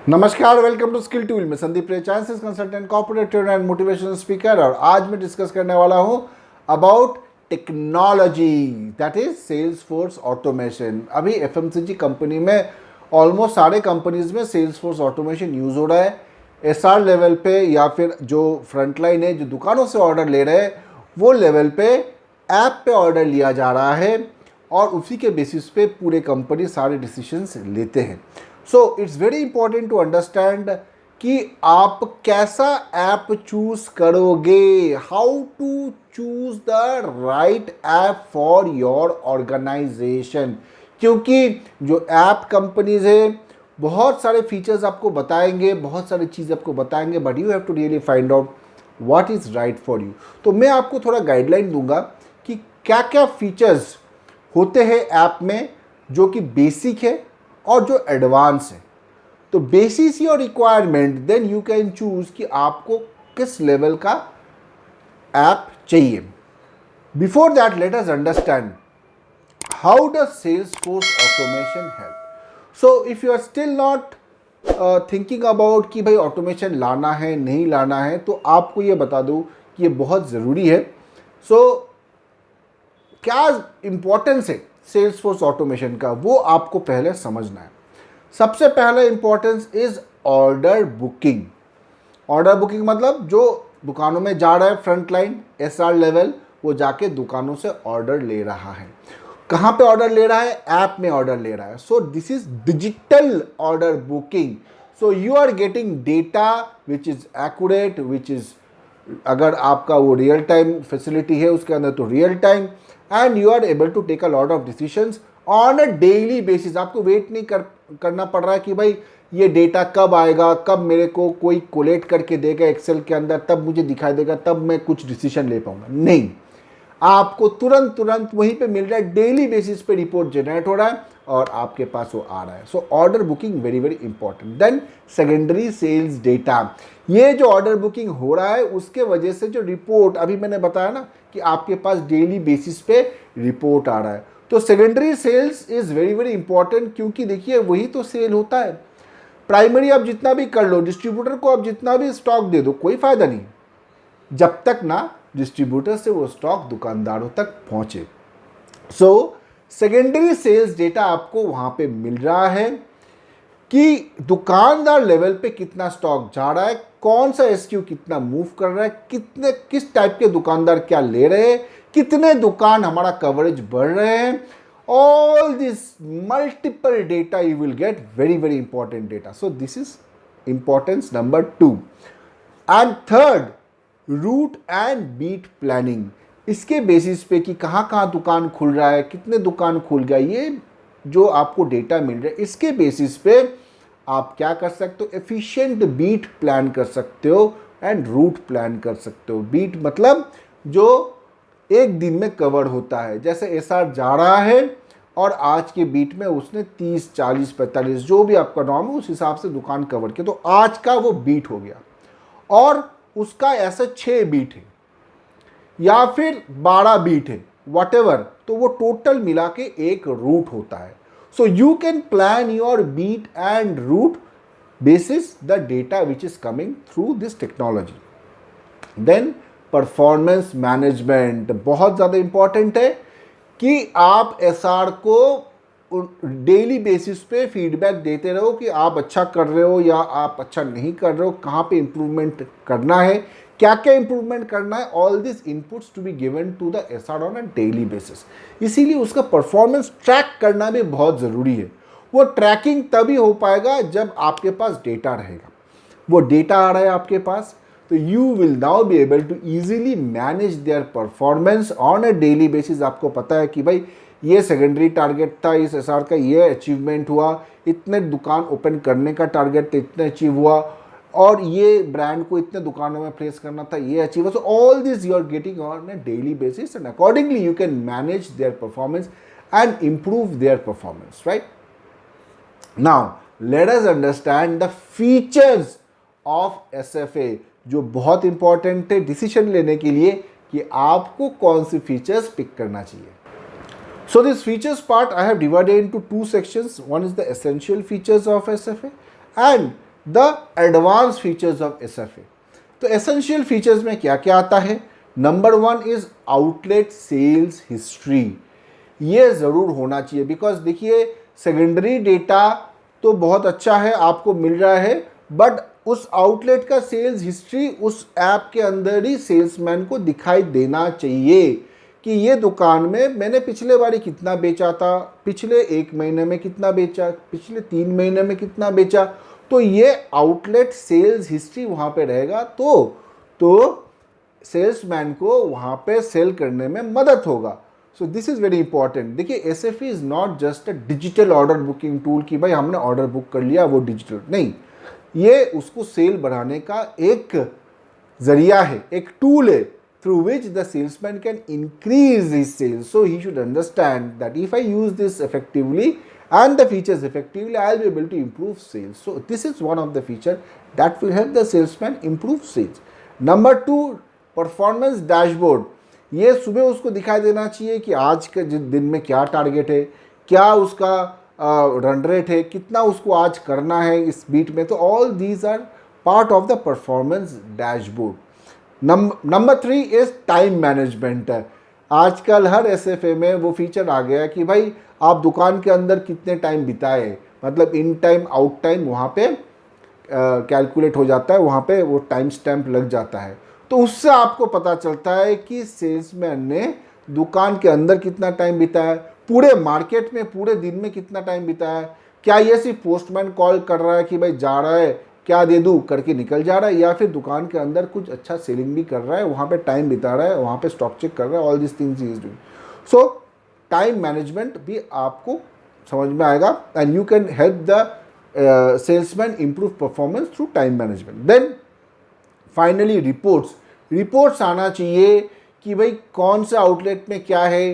नमस्कार, welcome to skill tool में Sandeep Ray, chances consultant, corporate trainer and motivational speaker. और आज मैं डिस्कस करने वाला हूं about technology, that is sales force automation. अभी एफएमसीजी कंपनी में ऑलमोस्ट सारे कंपनीज में सेल्स फोर्स ऑटोमेशन यूज हो रहा है। एसआर लेवल पे या फिर जो फ्रंटलाइन है, जो दुकानों से ऑर्डर ले रहे हैं, वो लेवल पे ऐप पे ऑर्डर लिया जा रहा है और उसी के बेसिस पे पूरे कंपनी सारे डिसीजंस लेते हैं। So it's very important to understand कि आप कैसा ऐप चूज करोगे, how to choose the right app for your organisation. क्योंकि जो ऐप कंपनीज है बहुत सारे फीचर्स आपको बताएंगे, बहुत सारी चीज़ आपको बताएंगे, but you have to really find out what is right for you. तो मैं आपको थोड़ा गाइडलाइन दूंगा कि क्या क्या फीचर्स होते हैं ऐप में जो कि बेसिक है और जो एडवांस है। तो basis your requirement, then you can choose कि आपको किस लेवल का ऐप चाहिए। Before that let us understand how does salesforce automation help. So if you are still not thinking about कि भाई ऑटोमेशन लाना है नहीं लाना है, तो आपको ये बता दूं कि ये बहुत ज़रूरी है। सो क्या इंपॉर्टेंस है सेल्स फोर्स ऑटोमेशन का, वो आपको पहले समझना है। सबसे पहला importance is order booking. Order booking मतलब जो दुकानों में जा रहा है फ्रंट लाइन एसआर लेवल, वो जाके दुकानों से ऑर्डर ले रहा है। कहाँ पे ऑर्डर ले रहा है? ऐप में ऑर्डर ले रहा है। So this is digital order booking. So you are getting data which is accurate, which is, अगर आपका वो रियल टाइम फैसिलिटी है उसके अंदर तो real time, and you are able to take a lot of decisions on a daily basis. आपको wait नहीं करना पड़ रहा है कि भाई ये डेटा कब आएगा, कब मेरे को कोई कोलेट करके देगा एक्सेल के अंदर, तब मुझे दिखाई देगा, तब मैं कुछ डिसीजन ले पाऊंगा। नहीं, आपको तुरंत तुरंत वहीं पे मिल रहा है, डेली बेसिस पे रिपोर्ट जनरेट हो रहा है और आपके पास वो आ रहा है। So order booking very very important. Then secondary sales data. ये जो ऑर्डर बुकिंग हो रहा है उसके वजह से जो रिपोर्ट अभी मैंने बताया ना कि आपके पास डेली बेसिस पे रिपोर्ट आ रहा है, तो secondary sales is very very important. क्योंकि देखिए वही तो सेल होता है। प्राइमरी आप जितना भी कर लो, डिस्ट्रीब्यूटर को आप जितना भी स्टॉक दे दो, कोई फायदा नहीं जब तक ना डिस्ट्रीब्यूटर से वो स्टॉक दुकानदारों तक पहुंचे। सो सेकेंडरी सेल्स डेटा आपको वहां पे मिल रहा है कि दुकानदार लेवल पे कितना स्टॉक जा रहा है, कौन सा एसक्यू कितना मूव कर रहा है, कितने किस टाइप के दुकानदार क्या ले रहे हैं, कितने दुकान हमारा कवरेज बढ़ रहे हैं। All this multiple data you will get, very very important data. So this is importance number 2। And third, route and beat planning. इसके बेसिस पे कि कहाँ कहाँ दुकान खुल रहा है, कितने दुकान खुल गया, ये जो आपको डेटा मिल रहा है, इसके बेसिस पे आप क्या कर सकते हो? एफिशिएंट बीट प्लान कर सकते हो एंड रूट प्लान कर सकते हो। बीट मतलब जो एक दिन में कवर होता है। जैसे एसआर जा रहा है और आज के बीट में उसने 30, 40, 45 जो भी आपका नॉर्म है उस हिसाब से दुकान कवर किया, तो आज का वो बीट हो गया। और उसका ऐसा 6 बीट है या फिर 12 बीट है, वट एवर, तो वो टोटल मिला के एक रूट होता है। So you can plan your beat and route basis the data which is coming through this technology. Then performance management बहुत ज़्यादा इंपॉर्टेंट है कि आप एसआर को डेली बेसिस पे फीडबैक देते रहो कि आप अच्छा कर रहे हो या आप अच्छा नहीं कर रहे हो, कहाँ पे इम्प्रूवमेंट करना है, क्या क्या इंप्रूवमेंट करना है। All this inputs to be given to the SR on a daily basis. इसीलिए उसका परफॉर्मेंस ट्रैक करना भी बहुत ज़रूरी है। वो ट्रैकिंग तभी हो पाएगा जब आपके पास डेटा रहेगा। वो डेटा आ रहा है आपके पास, तो you will now be able to easily manage their performance on a daily basis. आपको पता है कि भाई ये सेकेंडरी टारगेट था इस एसआर का, ये अचीवमेंट हुआ, इतने दुकान ओपन करने का टारगेट था, इतने अचीव हुआ, और ये ब्रांड को इतने दुकानों में प्लेस करना था, ये अचीव हुआ। So all this you are getting on a daily basis and accordingly you can manage their performance and improve their performance, right? Now let us understand the features of SFA, जो बहुत important है decision लेने के लिए कि आपको कौन सी features pick करना चाहिए। So this features part I have divided into two sections. One is the essential features of SFA and the advance features of SFA। तो एसेंशियल फीचर्स में क्या क्या आता है? Number 1 is outlet sales history. ये ज़रूर होना चाहिए, बिकॉज देखिए सेकेंडरी डेटा तो बहुत अच्छा है आपको मिल रहा है, बट उस आउटलेट का सेल्स हिस्ट्री उस ऐप के अंदर ही सेल्समैन को दिखाई देना चाहिए कि ये दुकान में मैंने पिछले बारी कितना बेचा था, पिछले 1 महीने में कितना बेचा, पिछले 3 महीने में कितना बेचा। तो ये आउटलेट सेल्स हिस्ट्री वहाँ पे रहेगा तो सेल्समैन को वहाँ पे सेल करने में मदद होगा। So this is very important. देखिए SFA is not just a digital order booking tool कि भाई हमने ऑर्डर बुक कर लिया वो डिजिटल नहीं, ये उसको सेल बढ़ाने का एक जरिया है, एक टूल है through which the salesman can increase his sales. So he should understand that if I use this effectively and the features effectively, I'll be able to improve sales. So this is one of the feature that will help the salesman improve sales. Number 2, performance dashboard. ये सुबह उसको दिखाई देना चाहिए कि आज के दिन में क्या टारगेट है, क्या उसका रन रेट है, कितना उसको आज करना है इस बीट में। तो all these are part of the performance dashboard. Number 3 is time management. आजकल हर SFA में वो फीचर आ गया है कि भाई आप दुकान के अंदर कितने टाइम बिताए, मतलब इन टाइम आउट टाइम वहाँ पे कैलकुलेट हो जाता है, वहाँ पे वो टाइम स्टैम्प लग जाता है। तो उससे आपको पता चलता है कि सेल्समैन ने दुकान के अंदर कितना टाइम बिताया, पूरे मार्केट में पूरे दिन में कितना टाइम बिताया, क्या ये सिर्फ पोस्टमैन कॉल कर रहा है कि भाई जा रहा है क्या दे दूँ करके निकल जा रहा है, या फिर दुकान के अंदर कुछ अच्छा सेलिंग भी कर रहा है, वहाँ पे टाइम बिता रहा है, वहाँ पे स्टॉक चेक कर रहा है। All this things is doing. So time management भी आपको समझ में आएगा and you can help the salesman improve performance through time management. Then finally reports आना चाहिए कि भाई कौन से आउटलेट में क्या है,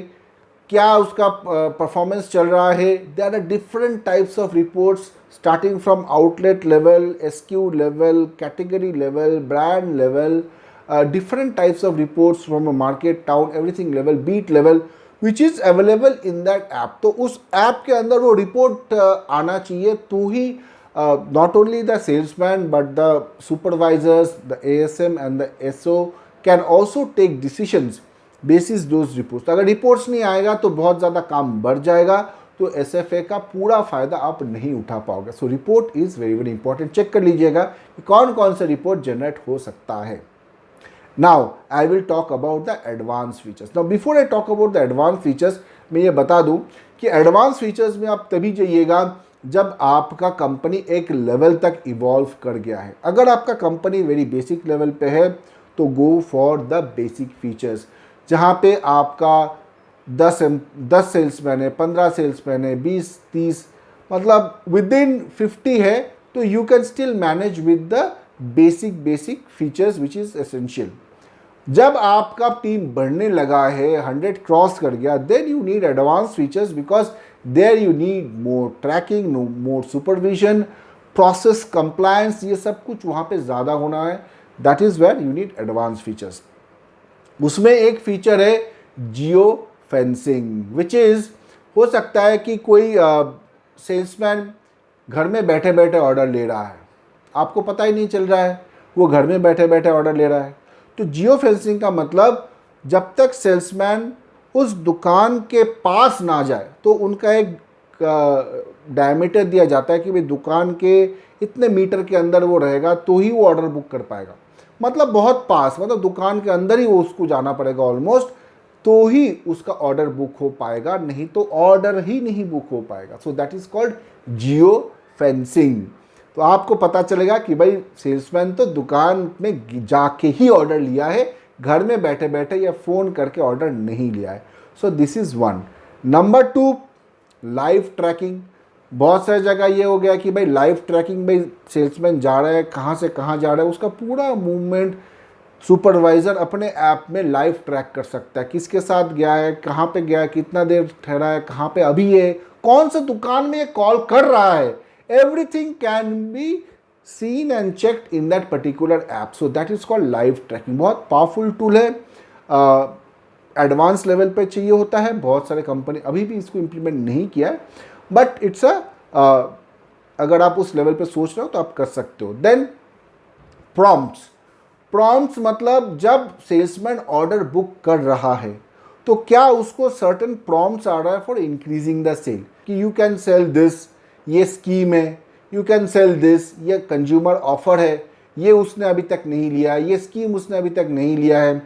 क्या उसका परफॉर्मेंस चल रहा है। There are different types of reports starting from outlet level, SKU level, category level, brand level, different types of reports from a market, town, everything level, beat level, which is available in that app. तो उस app के अंदर वो report आना चाहिए, तो ही not only the salesman but the supervisors, the ASM and the SO can also take decisions basis those reports. अगर reports नहीं आएगा तो बहुत ज़्यादा काम बढ़ जाएगा, तो SFA का पूरा फ़ायदा आप नहीं उठा पाओगे। So report is very very important. Check कर लीजिएगा कि कौन कौन सा रिपोर्ट जनरेट हो सकता है। Now I will talk about the advance features. Now before I talk about the advance features, मैं ये बता दूं कि एडवांस फीचर्स में आप तभी जाइएगा जब आपका कंपनी एक लेवल तक इवॉल्व कर गया है। अगर आपका कंपनी वेरी बेसिक लेवल पे है तो go for the basic features, जहाँ पे आपका 10 सेल्समैन है, 15 सेल्समैन है, 20-30, मतलब विद इन 50 है, तो you can still manage with the basic features which is essential. जब आपका टीम बढ़ने लगा है, 100 क्रॉस कर गया, then you need advance features, because there you need more tracking, more supervision, process compliance, ये सब कुछ वहाँ पे ज़्यादा होना है। That is where you need advance features. उसमें एक फीचर है जियो फेंसिंग, विच इज़ हो सकता है कि कोई सेल्समैन घर में बैठे बैठे ऑर्डर ले रहा है, आपको पता ही नहीं चल रहा है वो घर में बैठे बैठे ऑर्डर ले रहा है। तो जियो फेंसिंग का मतलब जब तक सेल्समैन उस दुकान के पास ना जाए तो उनका एक डायमीटर दिया जाता है कि भाई दुकान के इतने मीटर के अंदर वो रहेगा तो ही वो ऑर्डर बुक कर पाएगा। मतलब बहुत पास, मतलब दुकान के अंदर ही वो उसको जाना पड़ेगा ऑलमोस्ट, तो ही उसका ऑर्डर बुक हो पाएगा, नहीं तो ऑर्डर ही नहीं बुक हो पाएगा। So that is called geo fencing. तो आपको पता चलेगा कि भाई सेल्समैन तो दुकान में जाके ही ऑर्डर लिया है, घर में बैठे बैठे या फ़ोन करके ऑर्डर नहीं लिया है। So this is one. Number 2, live tracking. बहुत सारी जगह ये हो गया कि भाई लाइव ट्रैकिंग, भाई सेल्समैन जा रहा है, कहाँ से कहाँ जा रहा है, उसका पूरा मूवमेंट सुपरवाइज़र अपने ऐप में लाइव ट्रैक कर सकता है। किसके साथ गया है, कहाँ पे गया है, कितना देर ठहरा है, कहाँ पे अभी है, कौन सा दुकान में ये कॉल कर रहा है, everything can be seen and checked in that particular app. So that is called live tracking. बहुत पावरफुल टूल है, एडवांस लेवल पे चाहिए होता है। बहुत सारे कंपनी अभी भी इसको इम्प्लीमेंट नहीं किया है, बट इट्स अ अगर आप उस लेवल पे सोच रहे हो तो आप कर सकते हो। देन प्रॉम्प्ट्स मतलब जब सेल्समैन ऑर्डर बुक कर रहा है तो क्या उसको सर्टेन प्रॉम्प्ट्स आ रहा है फॉर इंक्रीजिंग द सेल, कि यू कैन सेल दिस, ये स्कीम है, यू कैन सेल दिस, ये कंज्यूमर ऑफर है, ये उसने अभी तक नहीं लिया, ये स्कीम उसने अभी तक नहीं लिया है,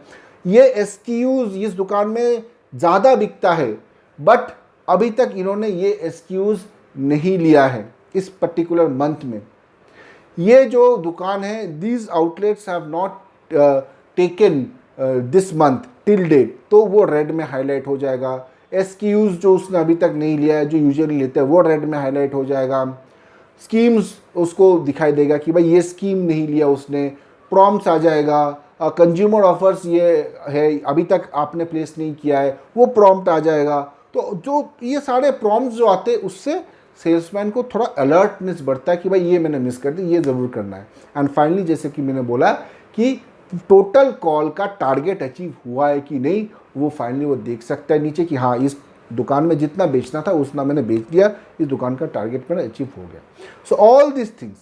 ये एसक्यूज इस दुकान में ज़्यादा बिकता है बट अभी तक इन्होंने ये एसक्यूज नहीं लिया है इस पर्टिकुलर मंथ में, ये जो दुकान है these outlets have not taken this month till date, तो वो रेड में हाईलाइट हो जाएगा। एसक्यूज जो उसने अभी तक नहीं लिया है जो यूजुअली लेते हैं वो रेड में हाईलाइट हो जाएगा। स्कीम्स उसको दिखाई देगा कि भाई ये स्कीम नहीं लिया उसने, प्रॉम्प्ट्स आ जाएगा, कंज्यूमर ऑफर्स ये है अभी तक आपने प्लेस नहीं किया है वो प्रॉम्प्ट आ जाएगा। तो जो ये सारे प्रॉम्प्ट्स जो आते हैं उससे सेल्समैन को थोड़ा अलर्टनेस बढ़ता है कि भाई ये मैंने मिस कर दी, ये ज़रूर करना है। एंड फाइनली जैसे कि मैंने बोला कि टोटल कॉल का टारगेट अचीव हुआ है कि नहीं, वो फाइनली वो देख सकता है नीचे कि हाँ इस दुकान में जितना बेचना था उतना मैंने बेच दिया, इस दुकान का टारगेट मेरा अचीव हो गया। सो all this things,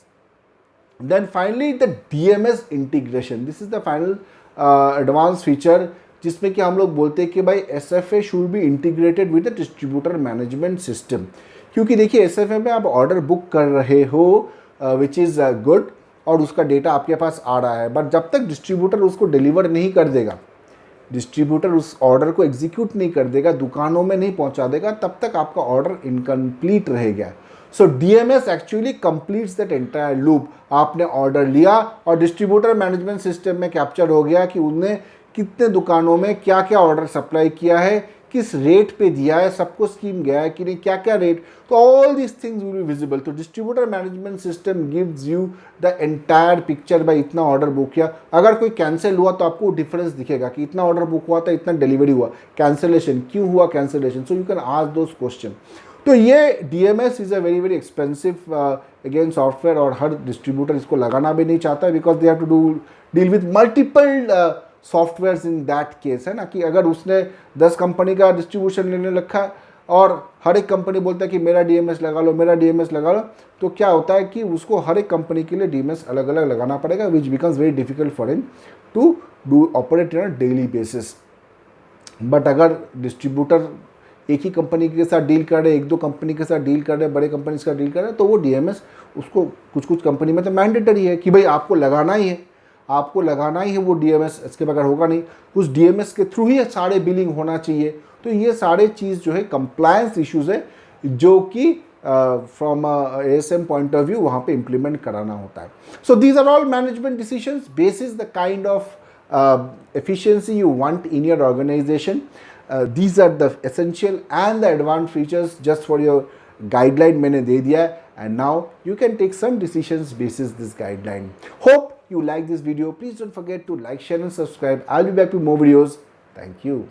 then finally the DMS integration, this is the final advanced feature जिसमें कि हम लोग बोलते हैं कि भाई SFA should be integrated with the distributor management system, क्योंकि देखिए SFA में आप ऑर्डर बुक कर रहे हो विच इज़ गुड और उसका डेटा आपके पास आ रहा है, बट जब तक डिस्ट्रीब्यूटर उसको डिलीवर नहीं कर देगा, डिस्ट्रीब्यूटर उस ऑर्डर को एग्जीक्यूट नहीं कर देगा, दुकानों में नहीं पहुंचा देगा, तब तक आपका ऑर्डर इनकम्प्लीट रहेगा। सो DMS actually completes that entire loop. आपने ऑर्डर लिया और डिस्ट्रीब्यूटर मैनेजमेंट सिस्टम में कैप्चर हो गया कि उनने कितने दुकानों में क्या क्या ऑर्डर सप्लाई किया है, किस रेट पे दिया है, सबको स्कीम गया है कि नहीं, क्या क्या रेट, तो all this things will be visible. तो distributor management system gives you the entire picture, भाई इतना ऑर्डर बुक किया, अगर कोई कैंसिल हुआ तो आपको डिफरेंस दिखेगा कि इतना ऑर्डर बुक हुआ था, इतना डिलीवरी हुआ, कैंसिलेशन क्यों हुआ, cancellation, so you can ask those question. तो ये DMS is a very very expensive again software और हर डिस्ट्रीब्यूटर इसको लगाना भी नहीं चाहता है because they have to deal with multiple softwares in that case, है ना, कि अगर उसने 10 कंपनी का डिस्ट्रीब्यूशन लेने रखा है और हर एक कंपनी बोलता है कि मेरा DMS लगा लो, मेरा DMS लगा लो, तो क्या होता है कि उसको हर एक कंपनी के लिए DMS अलग अलग लगाना पड़ेगा which becomes very difficult for him to do operate in a daily basis. But अगर डिस्ट्रीब्यूटर एक ही कंपनी के साथ डील कर रहे, एक दो कंपनी के साथ डील कर रहे, बड़े कंपनी के साथ डील कर रहे, तो वो DMS उसको कुछ कुछ कंपनी में तो मैंडेटरी है कि भाई आपको लगाना ही है, आपको लगाना ही है वो DMS, इसके बगैर होगा नहीं, उस DMS के थ्रू ही सारे बिलिंग होना चाहिए। तो ये सारे चीज़ जो है कंप्लायंस इश्यूज़ है जो कि from ASM point of view वहाँ पे इम्प्लीमेंट कराना होता है। So these are all management decisions basis the kind of efficiency you want in your organization. These are the essential and the advanced features just for your guideline मैंने दे दिया है, and now you can take some decisions basis this guideline. Hope you like this video. Please don't forget to like, share and subscribe. I'll be back with more videos. Thank you.